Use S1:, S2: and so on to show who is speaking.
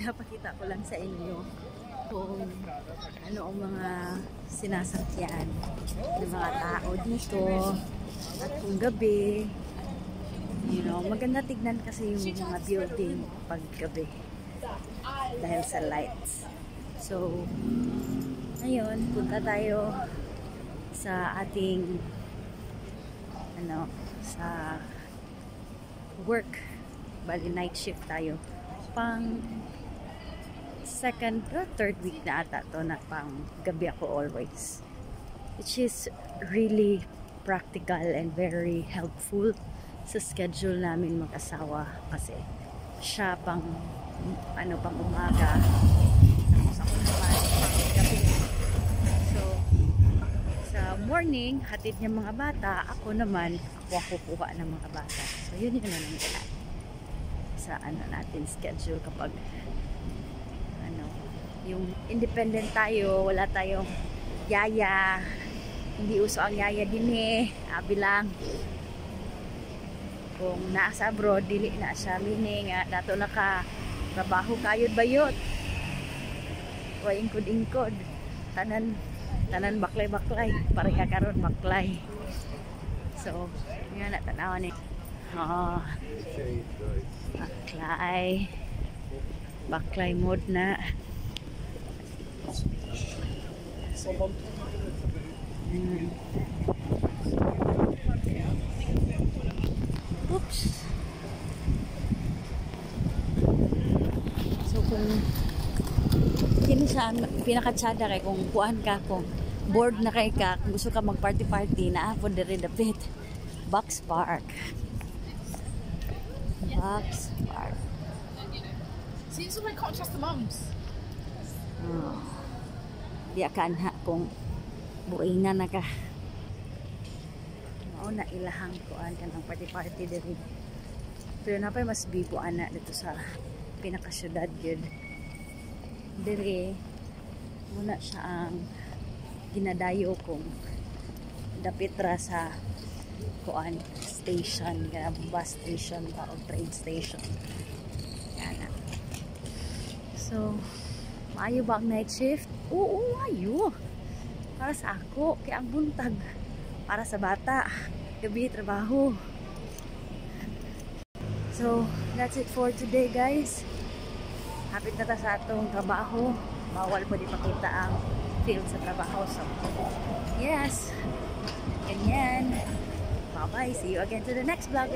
S1: pinapakita ko lang sa inyo kung ano ang mga sinasakyan ng mga tao dito at kung gabi, you know, maganda tignan kasi yung mga building pag gabi dahil sa lights. So ngayon punta tayo sa ating sa work. Bali night shift tayo, pang second or third week na ata to, na pang gabi ako always, which is really practical and very helpful sa schedule namin mag-asawa, kasi siya pang pang umaga, tapos ako naman pang gabi. So sa morning hatid niya mga bata, ako naman ako kukuha ng mga bata. So yun yung nangyayari sa natin schedule kapag yung independent tayo, wala tayong yaya, hindi uso ang yaya din abi lang. Kung nasa abroad, dili na siya meaning dato na ka trabaho kayod bayot, o ingkod tanan baklay pareha karon baklay. So nga na tanaw ni baklay mode na. Oops. So kung kini siya pinakatsada kay kung kuan ka, kung bored na kay ka, kung gusto ka mag party na po diri dapit Box Park. Box Park.
S2: Seems like I can't trust the mums.
S1: Di akan ha kung buingan na ka. Mao na ilahang kuan ka ng party diri. Pero napay mas bibo ana dito sa pinakasyudad gyud. Diri muna siya ang ginadayo kung dapit ra sa kuan station, bus station ba o train station. Yan. So maayo ba ang night shift? Oo, ayo. Para sa ako, kaya ang buntag para sa bata, gabi trabaho. So that's it for today, guys. Hapit na ta sa atong trabaho. Bawal pa di pakita ang field sa trabaho. So yes, ganyan. Bye bye, see you again to the next vlog.